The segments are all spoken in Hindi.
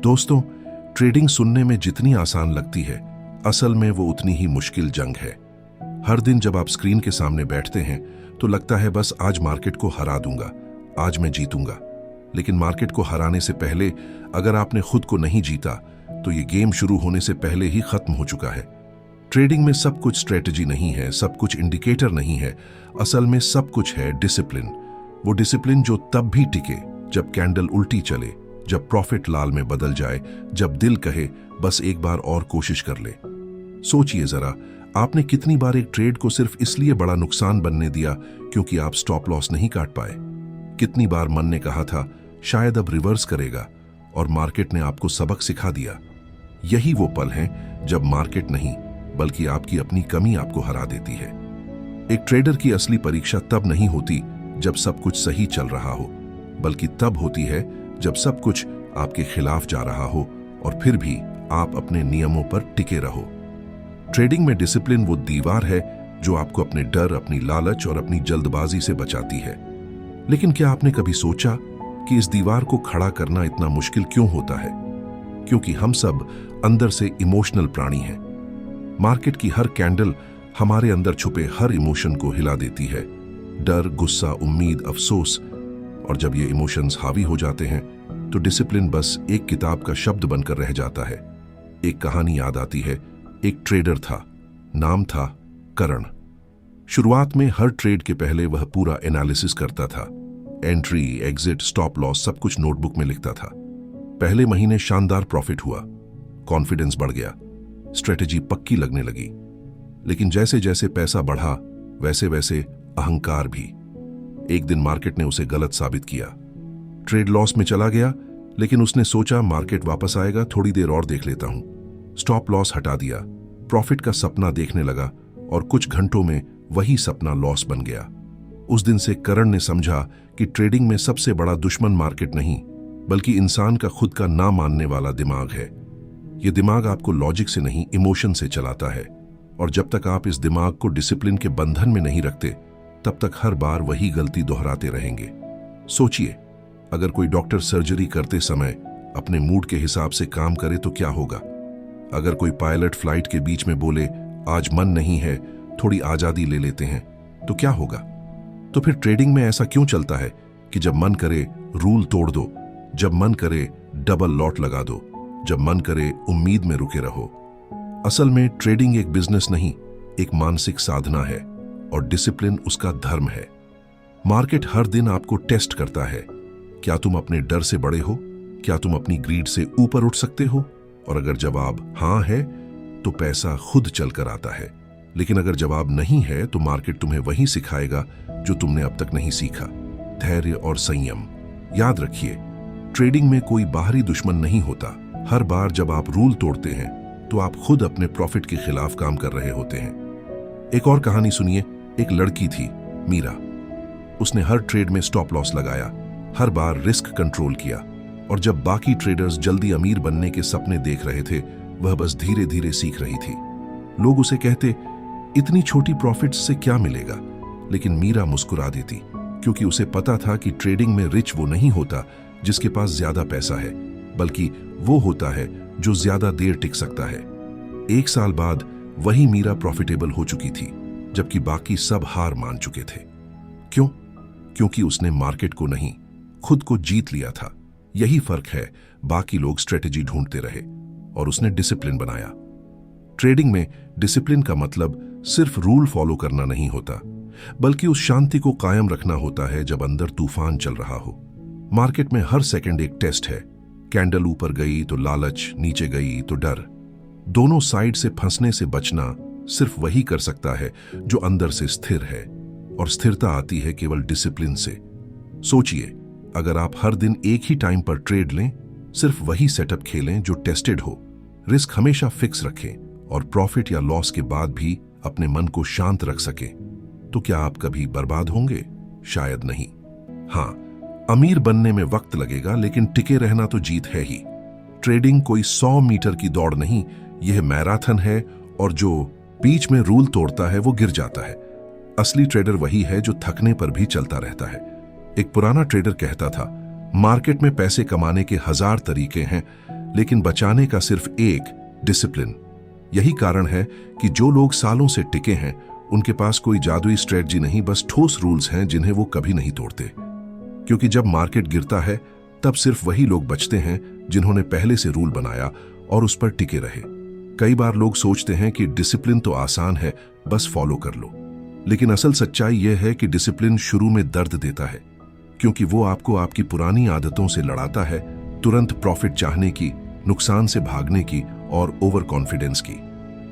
दोस्तों, ट्रेडिंग सुनने में जितनी आसान लगती है, असल में वो उतनी ही मुश्किल जंग है। हर दिन जब आप स्क्रीन के सामने बैठते हैं तो लगता है बस आज मार्केट को हरा दूंगा, आज मैं जीतूंगा। लेकिन मार्केट को हराने से पहले अगर आपने खुद को नहीं जीता तो ये गेम शुरू होने से पहले ही खत्म हो चुका है। ट्रेडिंग में सब कुछ स्ट्रेटजी नहीं है, सब कुछ इंडिकेटर नहीं है। असल में सब कुछ है डिसिप्लिन। वो डिसिप्लिन जो तब भी टिके जब कैंडल उल्टी चले, जब प्रॉफिट लाल में बदल जाए, जब दिल कहे बस एक बार और कोशिश कर ले। सोचिए जरा, आपने कितनी बार एक ट्रेड को सिर्फ इसलिए बड़ा नुकसान बनने दिया क्योंकि आप स्टॉप लॉस नहीं काट पाए। कितनी बार मन ने कहा था शायद अब रिवर्स करेगा और मार्केट ने आपको सबक सिखा दिया। यही वो पल हैं जब मार्केट नहीं बल्कि आपकी अपनी कमी आपको हरा देती है। एक ट्रेडर की असली परीक्षा तब नहीं होती जब सब कुछ सही चल रहा हो, बल्कि तब होती है जब सब कुछ आपके खिलाफ जा रहा हो और फिर भी आप अपने नियमों पर टिके रहो। ट्रेडिंग में डिसिप्लिन वो दीवार है जो आपको अपने डर, अपनी लालच और अपनी जल्दबाजी से बचाती है। लेकिन क्या आपने कभी सोचा कि इस दीवार को खड़ा करना इतना मुश्किल क्यों होता है? क्योंकि हम सब अंदर से इमोशनल प्राणी हैं। मार्केट की हर कैंडल हमारे अंदर छुपे हर इमोशन को हिला देती है। डर, गुस्सा, उम्मीद, अफसोस। और जब ये इमोशंस हावी हो जाते हैं तो डिसिप्लिन बस एक किताब का शब्द बनकर रह जाता है। एक कहानी याद आती है। एक ट्रेडर था, नाम था करण। शुरुआत में हर ट्रेड के पहले वह पूरा एनालिसिस करता था। एंट्री, एग्जिट, स्टॉप लॉस सब कुछ नोटबुक में लिखता था। पहले महीने शानदार प्रॉफिट हुआ, कॉन्फिडेंस बढ़ गया, स्ट्रेटेजी पक्की लगने लगी। लेकिन जैसे जैसे पैसा बढ़ा वैसे वैसे अहंकार भी। एक दिन मार्केट ने उसे गलत साबित किया। ट्रेड लॉस में चला गया, लेकिन उसने सोचा मार्केट वापस आएगा, थोड़ी देर और देख लेता हूं। स्टॉप लॉस हटा दिया, प्रॉफिट का सपना देखने लगा और कुछ घंटों में वही सपना लॉस बन गया। उस दिन से करण ने समझा कि ट्रेडिंग में सबसे बड़ा दुश्मन मार्केट नहीं बल्कि इंसान का खुद का ना मानने वाला दिमाग है। यह दिमाग आपको लॉजिक से नहीं, इमोशन से चलाता है। और जब तक आप इस दिमाग को डिसिप्लिन के बंधन में नहीं रखते तब तक हर बार वही गलती दोहराते रहेंगे। सोचिए, अगर कोई डॉक्टर सर्जरी करते समय अपने मूड के हिसाब से काम करे तो क्या होगा? अगर कोई पायलट फ्लाइट के बीच में बोले आज मन नहीं है, थोड़ी आजादी ले लेते हैं, तो क्या होगा? तो फिर ट्रेडिंग में ऐसा क्यों चलता है कि जब मन करे रूल तोड़ दो, जब मन करे डबल लॉट लगा दो, जब मन करे उम्मीद में रुके रहो? असल में ट्रेडिंग एक बिजनेस नहीं, एक मानसिक साधना है और डिसिप्लिन उसका धर्म है। मार्केट हर दिन आपको टेस्ट करता है। क्या तुम अपने डर से बड़े हो? क्या तुम अपनी ग्रीड से ऊपर उठ सकते हो? और अगर जवाब हां है तो पैसा खुद चलकर आता है। लेकिन अगर जवाब नहीं है तो मार्केट तुम्हें वही सिखाएगा जो तुमने अब तक नहीं सीखा, धैर्य और संयम। याद रखिए, ट्रेडिंग में कोई बाहरी दुश्मन नहीं होता। हर बार जब आप रूल तोड़ते हैं तो आप खुद अपने प्रॉफिट के खिलाफ काम कर रहे होते हैं। एक और कहानी सुनिए। एक लड़की थी, मीरा। उसने हर ट्रेड में स्टॉप लॉस लगाया, हर बार रिस्क कंट्रोल किया और जब बाकी ट्रेडर्स जल्दी अमीर बनने के सपने देख रहे थे, वह बस धीरे धीरे सीख रही थी। लोग उसे कहते, इतनी छोटी प्रॉफिट्स से क्या मिलेगा? लेकिन मीरा मुस्कुरा देती, क्योंकि उसे पता था कि ट्रेडिंग में रिच वो नहीं होता जिसके पास ज्यादा पैसा है, बल्कि वो होता है जो ज्यादा देर टिक सकता है। 1 साल बाद वही मीरा प्रॉफिटेबल हो चुकी थी, जबकि बाकी सब हार मान चुके थे। क्यों? क्योंकि उसने मार्केट को नहीं, खुद को जीत लिया था। यही फर्क है, बाकी लोग स्ट्रेटेजी ढूंढते रहे और उसने डिसिप्लिन बनाया। ट्रेडिंग में डिसिप्लिन का मतलब सिर्फ रूल फॉलो करना नहीं होता, बल्कि उस शांति को कायम रखना होता है जब अंदर तूफान चल रहा हो। मार्केट में हर सेकंड एक टेस्ट है। कैंडल ऊपर गई तो लालच, नीचे गई तो डर। दोनों साइड से फंसने से बचना सिर्फ वही कर सकता है जो अंदर से स्थिर है, और स्थिरता आती है केवल डिसिप्लिन से। सोचिए, अगर आप हर दिन एक ही टाइम पर ट्रेड लें, सिर्फ वही सेटअप खेलें जो टेस्टेड हो, रिस्क हमेशा फिक्स रखें और प्रॉफिट या लॉस के बाद भी अपने मन को शांत रख सकें, तो क्या आप कभी बर्बाद होंगे? शायद नहीं। हां, अमीर बनने में वक्त लगेगा, लेकिन टिके रहना तो जीत है ही। ट्रेडिंग कोई 100 मीटर की दौड़ नहीं, यह मैराथन है, और जो बीच में रूल तोड़ता है वो गिर जाता है। असली ट्रेडर वही है जो थकने पर भी चलता रहता है। एक पुराना ट्रेडर कहता था, मार्केट में पैसे कमाने के 1000 तरीके हैं, लेकिन बचाने का सिर्फ एक डिसिप्लिन। यही कारण है कि जो लोग सालों से टिके हैं उनके पास कोई जादुई स्ट्रेटजी नहीं, बस ठोस रूल्स हैं जिन्हें वो कभी नहीं तोड़ते। क्योंकि जब मार्केट गिरता है तब सिर्फ वही लोग बचते हैं जिन्होंने पहले से रूल बनाया और उस पर टिके रहे। कई बार लोग सोचते हैं कि डिसिप्लिन तो आसान है, बस फॉलो कर लो। लेकिन असल सच्चाई यह है कि डिसिप्लिन शुरू में दर्द देता है, क्योंकि वो आपको आपकी पुरानी आदतों से लड़ाता है, तुरंत प्रॉफिट चाहने की, नुकसान से भागने की और ओवर कॉन्फिडेंस की।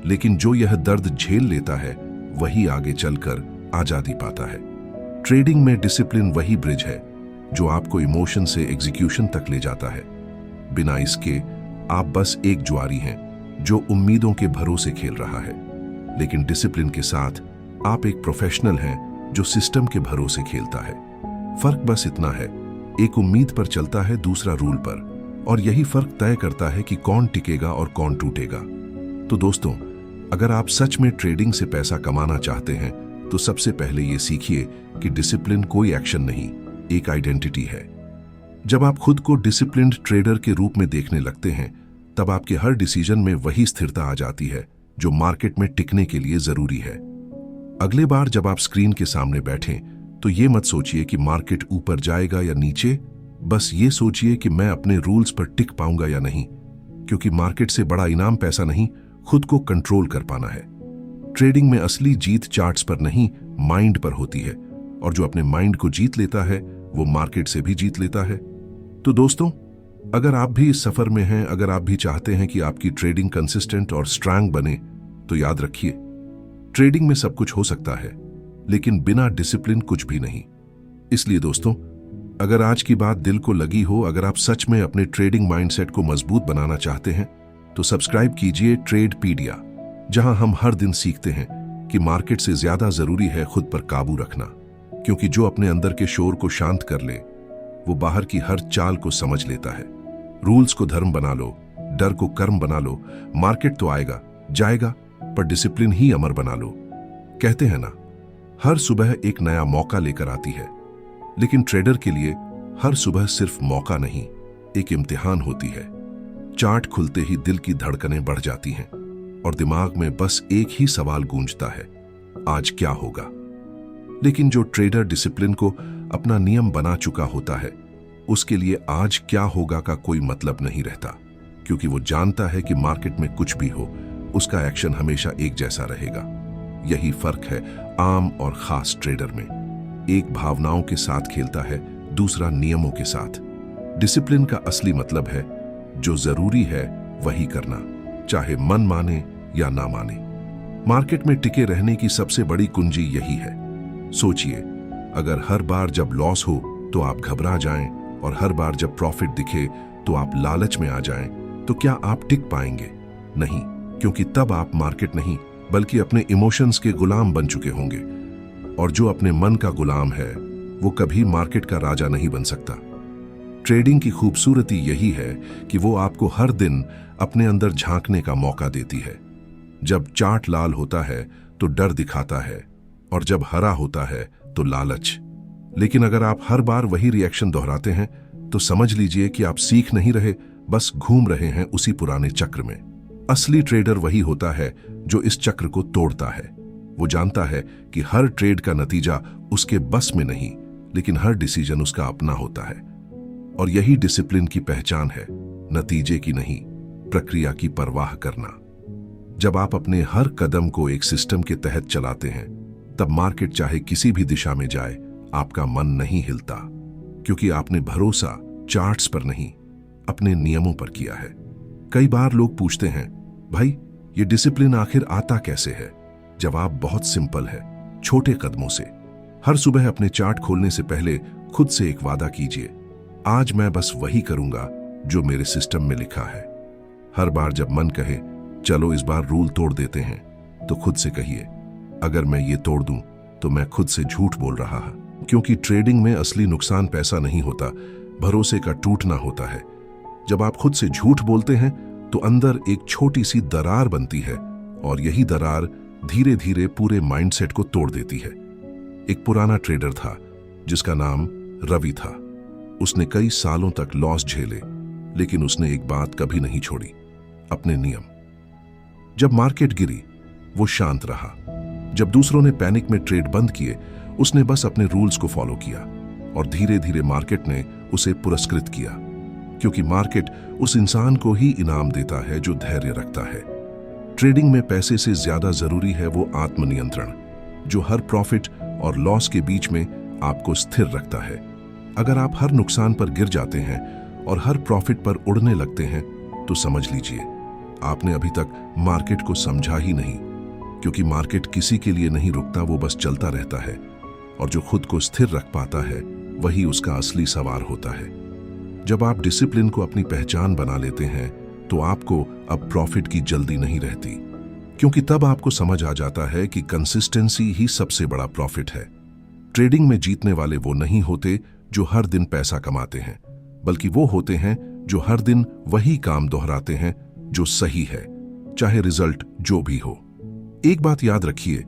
लेकिन जो यह दर्द झेल लेता है वही आगे चलकर आजादी पाता है। ट्रेडिंग में डिसिप्लिन वही ब्रिज है जो आपको इमोशन से एग्जीक्यूशन तक ले जाता है। बिना इसके आप बस एक जुआरी हैं जो उम्मीदों के भरोसे खेल रहा है, लेकिन डिसिप्लिन के साथ आप एक प्रोफेशनल हैं जो सिस्टम के भरोसे खेलता है। फर्क बस इतना है, एक उम्मीद पर चलता है, दूसरा रूल पर, और यही फर्क तय करता है कि कौन टिकेगा और कौन टूटेगा। तो दोस्तों, अगर आप सच में ट्रेडिंग से पैसा कमाना चाहते हैं तो सबसे पहले ये सीखिए कि डिसिप्लिन कोई एक्शन नहीं, एक आइडेंटिटी है। जब आप खुद को डिसिप्लिन्ड ट्रेडर के रूप में देखने लगते हैं तब आपके हर डिसीजन में वही स्थिरता आ जाती है जो मार्केट में टिकने के लिए जरूरी है। अगले बार जब आप स्क्रीन के सामने बैठें तो ये मत सोचिए कि मार्केट ऊपर जाएगा या नीचे, बस ये सोचिए कि मैं अपने रूल्स पर टिक पाऊंगा या नहीं। क्योंकि मार्केट से बड़ा इनाम पैसा नहीं, खुद को कंट्रोल कर पाना है। ट्रेडिंग में असली जीत चार्ट्स पर नहीं, माइंड पर होती है, और जो अपने माइंड को जीत लेता है वो मार्केट से भी जीत लेता है। तो दोस्तों, अगर आप भी इस सफर में हैं, अगर आप भी चाहते हैं कि आपकी ट्रेडिंग कंसिस्टेंट और स्ट्रांग बने, तो याद रखिए, ट्रेडिंग में सब कुछ हो सकता है लेकिन बिना डिसिप्लिन कुछ भी नहीं। इसलिए दोस्तों, अगर आज की बात दिल को लगी हो, अगर आप सच में अपने ट्रेडिंग माइंडसेट को मजबूत बनाना चाहते हैं तो सब्सक्राइब कीजिए ट्रेडपीडिया, जहां हम हर दिन सीखते हैं कि मार्केट से ज्यादा जरूरी है खुद पर काबू रखना। क्योंकि जो अपने अंदर के शोर को शांत कर ले वो बाहर की हर चाल को समझ लेता है। रूल्स को धर्म बना लो, डर को कर्म बना लो। मार्केट तो आएगा जाएगा, पर डिसिप्लिन ही अमर बना लो। कहते हैं ना, हर सुबह एक नया मौका लेकर आती है, लेकिन ट्रेडर के लिए हर सुबह सिर्फ मौका नहीं, एक इम्तिहान होती है। चार्ट खुलते ही दिल की धड़कनें बढ़ जाती हैं और दिमाग में बस एक ही सवाल गूंजता है, आज क्या होगा। लेकिन जो ट्रेडर डिसिप्लिन को अपना नियम बना चुका होता है, उसके लिए आज क्या होगा का कोई मतलब नहीं रहता, क्योंकि वो जानता है कि मार्केट में कुछ भी हो, उसका एक्शन हमेशा एक जैसा रहेगा। यही फर्क है आम और खास ट्रेडर में। एक भावनाओं के साथ खेलता है, दूसरा नियमों के साथ। डिसिप्लिन का असली मतलब है जो जरूरी है वही करना, चाहे मन माने या ना माने। मार्केट में टिके रहने की सबसे बड़ी कुंजी यही है। सोचिए, अगर हर बार जब लॉस हो तो आप घबरा जाएं और हर बार जब प्रॉफिट दिखे तो आप लालच में आ जाएं, तो क्या आप टिक पाएंगे? नहीं, क्योंकि तब आप मार्केट नहीं बल्कि अपने इमोशंस के गुलाम बन चुके होंगे। और जो अपने मन का गुलाम है वो कभी मार्केट का राजा नहीं बन सकता। ट्रेडिंग की खूबसूरती यही है कि वो आपको हर दिन अपने अंदर झांकने का मौका देती है। जब चार्ट लाल होता है तो डर दिखाता है, और जब हरा होता है तो लालच। लेकिन अगर आप हर बार वही रिएक्शन दोहराते हैं तो समझ लीजिए कि आप सीख नहीं रहे, बस घूम रहे हैं उसी पुराने चक्र में। असली ट्रेडर वही होता है जो इस चक्र को तोड़ता है। वो जानता है कि हर ट्रेड का नतीजा उसके बस में नहीं, लेकिन हर डिसीजन उसका अपना होता है। और यही डिसिप्लिन की पहचान है, नतीजे की नहीं, प्रक्रिया की परवाह करना। जब आप अपने हर कदम को एक सिस्टम के तहत चलाते हैं तब मार्केट चाहे किसी भी दिशा में जाए, आपका मन नहीं हिलता, क्योंकि आपने भरोसा चार्ट्स पर नहीं, अपने नियमों पर किया है। कई बार लोग पूछते हैं, भाई ये डिसिप्लिन आखिर आता कैसे है? जवाब बहुत सिंपल है, छोटे कदमों से। हर सुबह अपने चार्ट खोलने से पहले खुद से एक वादा कीजिए, आज मैं बस वही करूंगा जो मेरे सिस्टम में लिखा है। हर बार जब मन कहे चलो इस बार रूल तोड़ देते हैं, तो खुद से कहिए, अगर मैं ये तोड़ दूं तो मैं खुद से झूठ बोल रहा हूं। क्योंकि ट्रेडिंग में असली नुकसान पैसा नहीं होता, भरोसे का टूटना होता है। जब आप खुद से झूठ बोलते हैं तो अंदर एक छोटी सी दरार बनती है, और यही दरार धीरे धीरे पूरे माइंडसेट को तोड़ देती है। एक पुराना ट्रेडर था जिसका नाम रवि था। उसने कई सालों तक लॉस झेले, लेकिन उसने एक बात कभी नहीं छोड़ी, अपने नियम। जब मार्केट गिरी, वो शांत रहा। जब दूसरों ने पैनिक में ट्रेड बंद किए, उसने बस अपने रूल्स को फॉलो किया, और धीरे धीरे मार्केट ने उसे पुरस्कृत किया, क्योंकि मार्केट उस इंसान को ही इनाम देता है जो धैर्य रखता है। ट्रेडिंग में पैसे से ज्यादा जरूरी है वो आत्मनियंत्रण, जो हर प्रॉफिट और लॉस के बीच में आपको स्थिर रखता है। अगर आप हर नुकसान पर गिर जाते हैं और हर प्रॉफिट पर उड़ने लगते हैं, तो समझ लीजिए आपने अभी तक मार्केट को समझा ही नहीं, क्योंकि मार्केट किसी के लिए नहीं रुकता, वो बस चलता रहता है, और जो खुद को स्थिर रख पाता है वही उसका असली सवार होता है। जब आप डिसिप्लिन को अपनी पहचान बना लेते हैं, तो आपको अब प्रॉफिट की जल्दी नहीं रहती, क्योंकि तब आपको समझ आ जाता है कि कंसिस्टेंसी ही सबसे बड़ा प्रॉफिट है। ट्रेडिंग में जीतने वाले वो नहीं होते जो हर दिन पैसा कमाते हैं, बल्कि वो होते हैं जो हर दिन वही काम दोहराते हैं जो सही है, चाहे रिजल्ट जो भी हो। एक बात याद रखिए,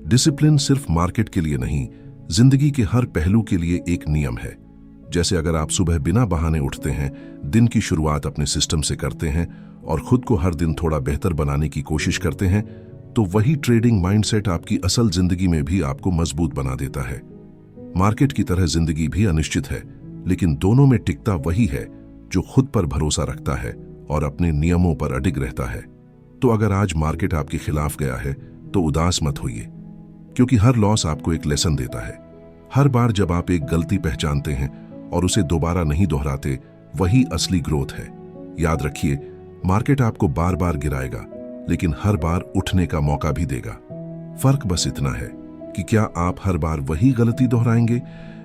डिसिप्लिन सिर्फ मार्केट के लिए नहीं, जिंदगी के हर पहलू के लिए एक नियम है। जैसे अगर आप सुबह बिना बहाने उठते हैं, दिन की शुरुआत अपने सिस्टम से करते हैं और खुद को हर दिन थोड़ा बेहतर बनाने की कोशिश करते हैं, तो वही ट्रेडिंग माइंडसेट आपकी असल जिंदगी में भी आपको मजबूत बना देता है। मार्केट की तरह जिंदगी भी अनिश्चित है, लेकिन दोनों में टिकता वही है जो खुद पर भरोसा रखता है और अपने नियमों पर अडिग रहता है। तो अगर आज मार्केट आपके खिलाफ गया है, तो उदास मत होइए, क्योंकि हर लॉस आपको एक लेसन देता है। हर बार जब आप एक गलती पहचानते हैं और उसे दोबारा नहीं दोहराते, वही असली ग्रोथ है। याद रखिए, मार्केट आपको बार बार गिराएगा, लेकिन हर बार उठने का मौका भी देगा। फर्क बस इतना है कि क्या आप हर बार वही गलती दोहराएंगे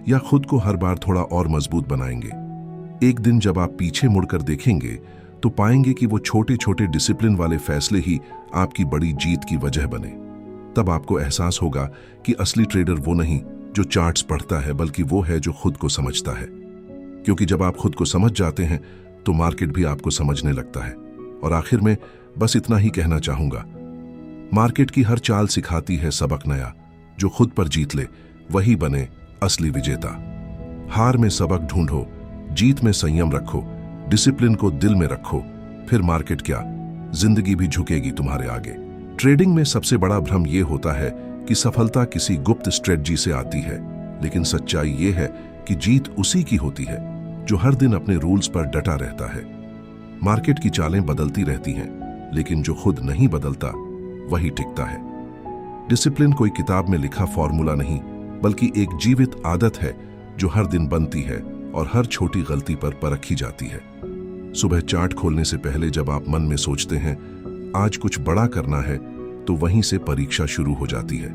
या खुद को हर बार थोड़ा और मजबूत बनाएंगे। एक दिन जब आप पीछे मुड़कर देखेंगे, तो पाएंगे कि वो छोटे छोटे डिसिप्लिन वाले फैसले ही आपकी बड़ी जीत की वजह बने। तब आपको एहसास होगा कि असली ट्रेडर वो नहीं जो चार्ट्स पढ़ता है, बल्कि वो है जो खुद को समझता है। क्योंकि जब आप खुद को समझ जाते हैं, तो मार्केट भी आपको समझने लगता है। और आखिर में बस इतना ही कहना चाहूंगा, मार्केट की हर चाल सिखाती है सबक नया। जो खुद पर जीत ले, वही बने असली विजेता। हार में सबक ढूंढो, जीत में संयम रखो, डिसिप्लिन को दिल में रखो, फिर मार्केट क्या, जिंदगी भी झुकेगी तुम्हारे आगे। ट्रेडिंग में सबसे बड़ा भ्रम यह होता है कि सफलता किसी गुप्त स्ट्रेटजी से आती है, लेकिन सच्चाई यह है कि जीत उसी की होती है जो हर दिन अपने रूल्स पर डटा रहता है। मार्केट की चालें बदलती रहती हैं, लेकिन जो खुद नहीं बदलता वही टिकता है। डिसिप्लिन कोई किताब में लिखा फॉर्मूला नहीं, बल्कि एक जीवित आदत है जो हर दिन बनती है और हर छोटी गलती पर परखी जाती है। सुबह चार्ट खोलने से पहले जब आप मन में सोचते हैं आज कुछ बड़ा करना है, तो वहीं से परीक्षा शुरू हो जाती है।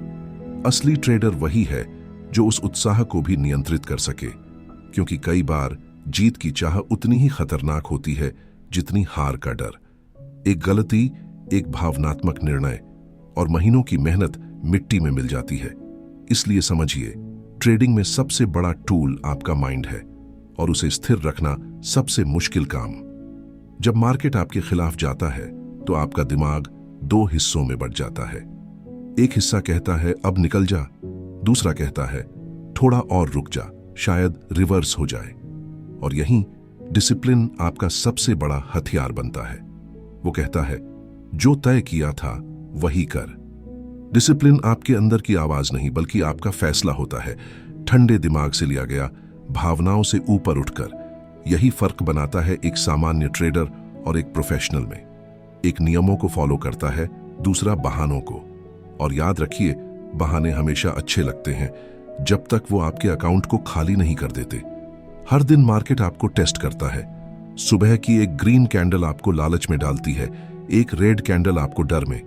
असली ट्रेडर वही है जो उस उत्साह को भी नियंत्रित कर सके, क्योंकि कई बार जीत की चाह उतनी ही खतरनाक होती है जितनी हार का डर। एक गलती, एक भावनात्मक निर्णय और महीनों की मेहनत मिट्टी में मिल जाती है। इसलिए समझिए, ट्रेडिंग में सबसे बड़ा टूल आपका माइंड है, और उसे स्थिर रखना सबसे मुश्किल काम। जब मार्केट आपके खिलाफ जाता है, तो आपका दिमाग दो हिस्सों में बंट जाता है। एक हिस्सा कहता है अब निकल जा, दूसरा कहता है थोड़ा और रुक जा, शायद रिवर्स हो जाए। और यहीं डिसिप्लिन आपका सबसे बड़ा हथियार बनता है। वो कहता है जो तय किया था वही कर। डिसिप्लिन आपके अंदर की आवाज नहीं, बल्कि आपका फैसला होता है, ठंडे दिमाग से लिया गया, भावनाओं से ऊपर उठकर। यही फर्क बनाता है एक सामान्य ट्रेडर और एक प्रोफेशनल में। एक नियमों को फॉलो करता है, दूसरा बहानों को। और याद रखिए, बहाने हमेशा अच्छे लगते हैं जब तक वो आपके अकाउंट को खाली नहीं कर देते। हर दिन मार्केट आपको टेस्ट करता है। सुबह की एक ग्रीन कैंडल आपको लालच में डालती है, एक रेड कैंडल आपको डर में।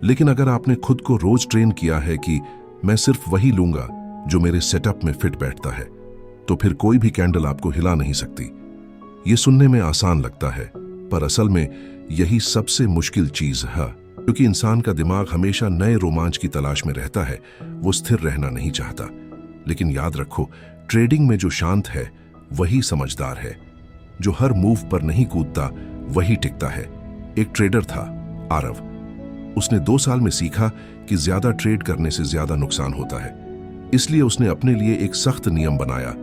लेकिन अगर आपने खुद को रोज ट्रेन किया है कि मैं सिर्फ वही लूंगा जो मेरे सेटअप में फिट बैठता है, तो फिर कोई भी कैंडल आपको हिला नहीं सकती। ये सुनने में आसान लगता है, पर असल में यही सबसे मुश्किल चीज है, क्योंकि इंसान का दिमाग हमेशा नए रोमांच की तलाश में रहता है। वो स्थिर रहना नहीं चाहता। लेकिन याद रखो, ट्रेडिंग में जो शांत है वही समझदार है। जो हर मूव पर नहीं कूदता वही टिकता है। एक ट्रेडर था, आरव। उसने 2 साल में सीखा कि ज्यादा ट्रेड करने से ज्यादा नुकसान होता है। इसलिए उसने अपने लिए एक सख्त नियम बनाया,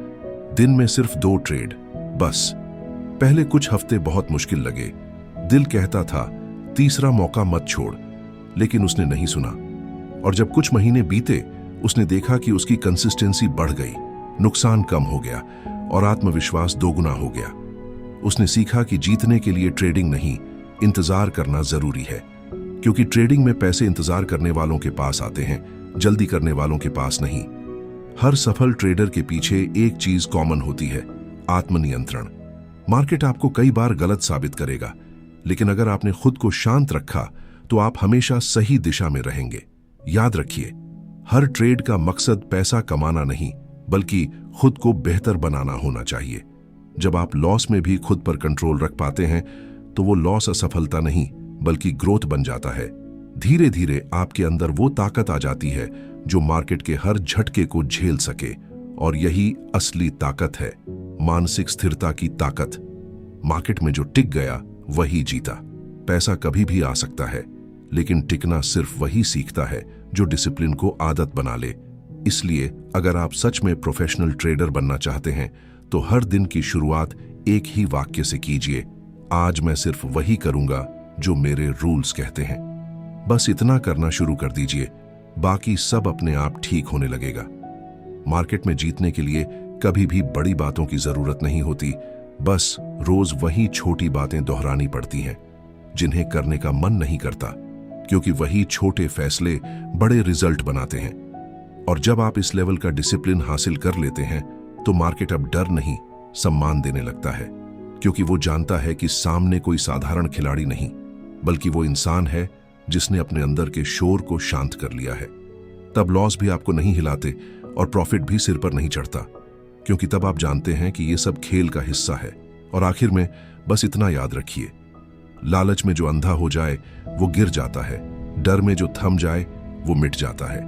दिन में सिर्फ 2 ट्रेड बस। पहले कुछ हफ्ते बहुत मुश्किल लगे। दिल कहता था तीसरा मौका मत छोड़, लेकिन उसने नहीं सुना। और जब कुछ महीने बीते, उसने देखा कि उसकी कंसिस्टेंसी बढ़ गई, नुकसान कम हो गया और आत्मविश्वास दोगुना हो गया। उसने सीखा कि जीतने के लिए ट्रेडिंग नहीं, इंतजार करना जरूरी है, क्योंकि ट्रेडिंग में पैसे इंतजार करने वालों के पास आते हैं, जल्दी करने वालों के पास नहीं। हर सफल ट्रेडर के पीछे एक चीज कॉमन होती है, आत्मनियंत्रण। मार्केट आपको कई बार गलत साबित करेगा, लेकिन अगर आपने खुद को शांत रखा तो आप हमेशा सही दिशा में रहेंगे। याद रखिए, हर ट्रेड का मकसद पैसा कमाना नहीं, बल्कि खुद को बेहतर बनाना होना चाहिए। जब आप लॉस में भी खुद पर कंट्रोल रख पाते हैं, तो वो लॉस असफलता नहीं, बल्कि ग्रोथ बन जाता है। धीरे धीरे आपके अंदर वो ताकत आ जाती है जो मार्केट के हर झटके को झेल सके, और यही असली ताकत है, मानसिक स्थिरता की ताकत। मार्केट में जो टिक गया वही जीता। पैसा कभी भी आ सकता है, लेकिन टिकना सिर्फ वही सीखता है जो डिसिप्लिन को आदत बना ले। इसलिए अगर आप सच में प्रोफेशनल ट्रेडर बनना चाहते हैं, तो हर दिन की शुरुआत एक ही वाक्य से कीजिए, आज मैं सिर्फ वही करूंगा जो मेरे रूल्स कहते हैं। बस इतना करना शुरू कर दीजिए, बाकी सब अपने आप ठीक होने लगेगा। मार्केट में जीतने के लिए कभी भी बड़ी बातों की जरूरत नहीं होती, बस रोज वही छोटी बातें दोहरानी पड़ती हैं जिन्हें करने का मन नहीं करता, क्योंकि वही छोटे फैसले बड़े रिजल्ट बनाते हैं। और जब आप इस लेवल का डिसिप्लिन हासिल कर लेते हैं, तो मार्केट अब डर नहीं, सम्मान देने लगता है, क्योंकि वो जानता है कि सामने कोई साधारण खिलाड़ी नहीं, बल्कि वो इंसान है जिसने अपने अंदर के शोर को शांत कर लिया है। तब लॉस भी आपको नहीं हिलाते और प्रॉफिट भी सिर पर नहीं चढ़ता, क्योंकि तब आप जानते हैं कि ये सब खेल का हिस्सा है। और आखिर में बस इतना याद रखिए, लालच में जो अंधा हो जाए वो गिर जाता है, डर में जो थम जाए वो मिट जाता है,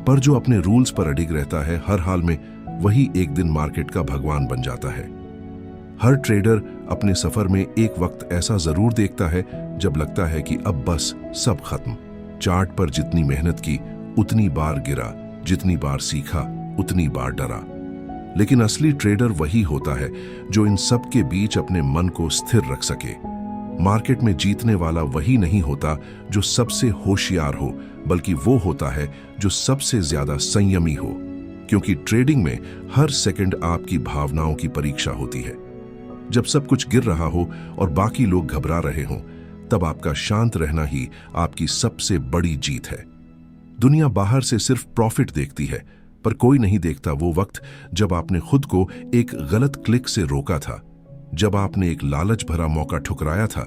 पर जो अपने रूल्स पर अडिग रहता है हर हाल में, वही एक दिन मार्केट का भगवान बन जाता है। हर ट्रेडर अपने सफर में एक वक्त ऐसा जरूर देखता है जब लगता है कि अब बस सब खत्म। चार्ट पर जितनी मेहनत की उतनी बार गिरा, जितनी बार सीखा उतनी बार डरा। लेकिन असली ट्रेडर वही होता है जो इन सब के बीच अपने मन को स्थिर रख सके। मार्केट में जीतने वाला वही नहीं होता जो सबसे होशियार हो, बल्कि वो होता है जो सबसे ज्यादा संयमी हो, क्योंकि ट्रेडिंग में हर सेकंड आपकी भावनाओं की परीक्षा होती है। जब सब कुछ गिर रहा हो और बाकी लोग घबरा रहे हों, तब आपका शांत रहना ही आपकी सबसे बड़ी जीत है। दुनिया बाहर से सिर्फ प्रॉफिट देखती है, पर कोई नहीं देखता वो वक्त जब आपने खुद को एक गलत क्लिक से रोका था, जब आपने एक लालच भरा मौका ठुकराया था,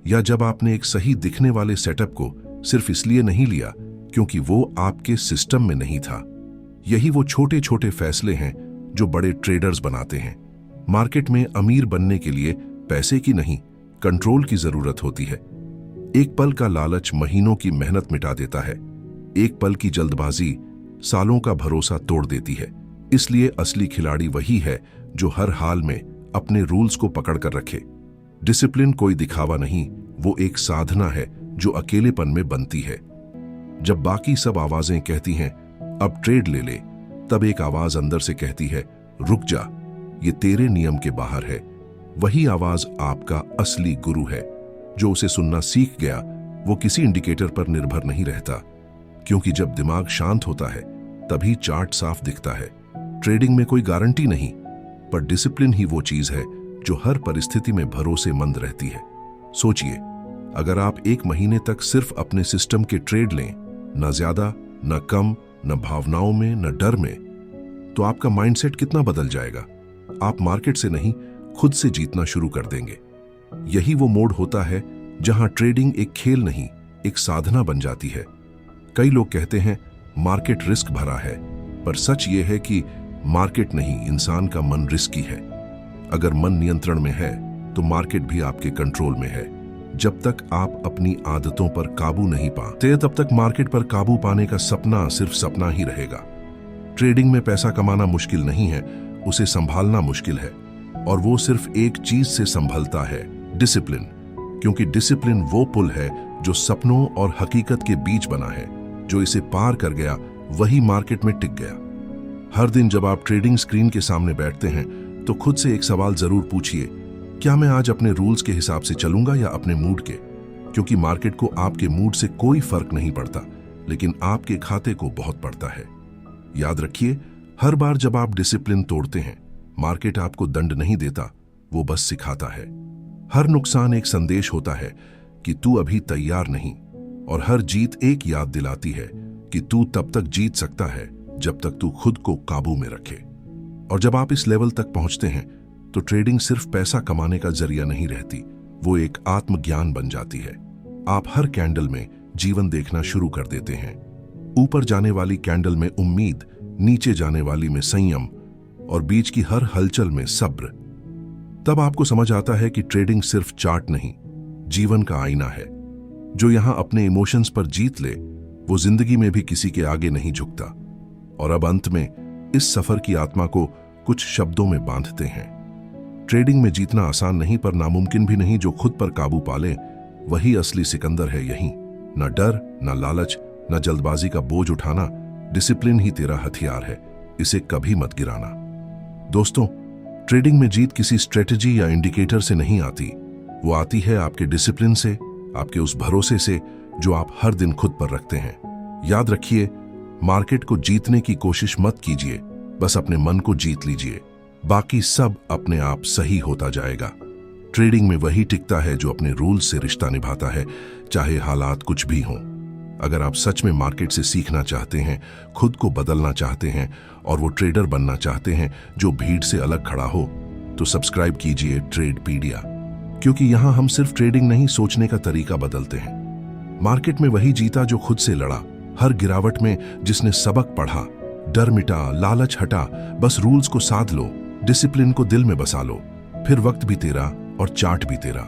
या जब आपने एक सही दिखने वाले सेटअप को सिर्फ इसलिए नहीं लिया क्योंकि वो आपके सिस्टम में नहीं था। यही वो छोटे छोटे फैसले हैं जो बड़े ट्रेडर्स बनाते हैं। मार्केट में अमीर बनने के लिए पैसे की नहीं, कंट्रोल की जरूरत होती है। एक पल का लालच महीनों की मेहनत मिटा देता है, एक पल की जल्दबाजी सालों का भरोसा तोड़ देती है। इसलिए असली खिलाड़ी वही है जो हर हाल में अपने रूल्स को पकड़ कर रखे। डिसिप्लिन कोई दिखावा नहीं, वो एक साधना है जो अकेलेपन में बनती है। जब बाकी सब आवाजें कहती हैं अब ट्रेड ले ले, तब एक आवाज अंदर से कहती है रुक जा, ये तेरे नियम के बाहर है। वही आवाज आपका असली गुरु है। जो उसे सुनना सीख गया वो किसी इंडिकेटर पर निर्भर नहीं रहता, क्योंकि जब दिमाग शांत होता है तभी चार्ट साफ दिखता है। ट्रेडिंग में कोई गारंटी नहीं, पर डिसिप्लिन ही वो चीज है जो हर परिस्थिति में भरोसेमंद रहती है। सोचिए, अगर आप एक महीने तक सिर्फ अपने सिस्टम के ट्रेड लें, न ज्यादा न कम, न भावनाओं में न डर में, तो आपका माइंडसेट कितना बदल जाएगा। आप मार्केट से नहीं, खुद से जीतना शुरू कर देंगे। यही वो मोड़ होता है जहां ट्रेडिंग एक खेल नहीं, एक साधना बन जाती है। कई लोग कहते हैं मार्केट रिस्क भरा है, पर सच ये है कि मार्केट नहीं, इंसान का मन रिस्की है। अगर मन नियंत्रण में है तो मार्केट भी आपके कंट्रोल में है। जब तक आप अपनी आदतों पर काबू नहीं पाते, तब तक मार्केट पर काबू पाने का सपना सिर्फ सपना ही रहेगा। ट्रेडिंग में पैसा कमाना मुश्किल नहीं है, उसे संभालना मुश्किल है, और वो सिर्फ एक चीज से संभलता है, डिसिप्लिन। क्योंकि डिसिप्लिन वो पुल है जो सपनों और हकीकत के बीच बना है। जो इसे पार कर गया वही मार्केट में टिक गया। हर दिन जब आप ट्रेडिंग स्क्रीन के सामने बैठते हैं तो खुद से एक सवाल जरूर पूछिए, क्या मैं आज अपने रूल्स के हिसाब से चलूंगा या अपने मूड के? क्योंकि मार्केट को आपके मूड से कोई फर्क नहीं पड़ता, लेकिन आपके खाते को बहुत पड़ता है। याद रखिए, हर बार जब आप डिसिप्लिन तोड़ते हैं, मार्केट आपको दंड नहीं देता, वो बस सिखाता है। हर नुकसान एक संदेश होता है कि तू अभी तैयार नहीं, और हर जीत एक याद दिलाती है कि तू तब तक जीत सकता है जब तक तू खुद को काबू में रखे। और जब आप इस लेवल तक पहुंचते हैं तो ट्रेडिंग सिर्फ पैसा कमाने का जरिया नहीं रहती, वो एक आत्मज्ञान बन जाती है। आप हर कैंडल में जीवन देखना शुरू कर देते हैं। ऊपर जाने वाली कैंडल में उम्मीद, नीचे जाने वाली में संयम, और बीच की हर हलचल में सब्र। तब आपको समझ आता है कि ट्रेडिंग सिर्फ चार्ट नहीं, जीवन का आईना है। जो यहां अपने इमोशंस पर जीत ले, वो जिंदगी में भी किसी के आगे नहीं झुकता। और अब अंत में इस सफर की आत्मा को कुछ शब्दों में बांधते हैं। ट्रेडिंग में जीतना आसान नहीं, पर नामुमकिन भी नहीं। जो खुद पर काबू पाले, वही असली सिकंदर है। यहीं न डर, न लालच, न जल्दबाजी का बोझ उठाना, डिसिप्लिन ही तेरा हथियार है। इसे कभी मत गिराना। दोस्तों, ट्रेडिंग में जीत किसी स्ट्रेटजी या इंडिकेटर से नहीं आती, वो आती है आपके डिसिप्लिन से, आपके उस भरोसे से जो आप हर दिन खुद पर रखते हैं। याद रखिए, मार्केट को जीतने की कोशिश मत कीजिए, बस अपने मन को जीत लीजिए। बाकी सब अपने आप सही होता जाएगा। ट्रेडिंग में वही टिकता है जो अपने रूल्स से रिश्ता निभाता है, चाहे हालात कुछ भी हों। अगर आप सच में मार्केट से सीखना चाहते हैं, खुद को बदलना चाहते हैं और वो ट्रेडर बनना चाहते हैं जो भीड़ से अलग खड़ा हो, तो सब्सक्राइब कीजिए ट्रेडपीडिया, क्योंकि यहां हम सिर्फ ट्रेडिंग नहीं, सोचने का तरीका बदलते हैं। मार्केट में वही जीता जो खुद से लड़ा, हर गिरावट में जिसने सबक पढ़ा, डर मिटा, लालच हटा, बस रूल्स को साध लो, डिसिप्लिन को दिल में बसा लो, फिर वक्त भी तेरा और चार्ट भी तेरा।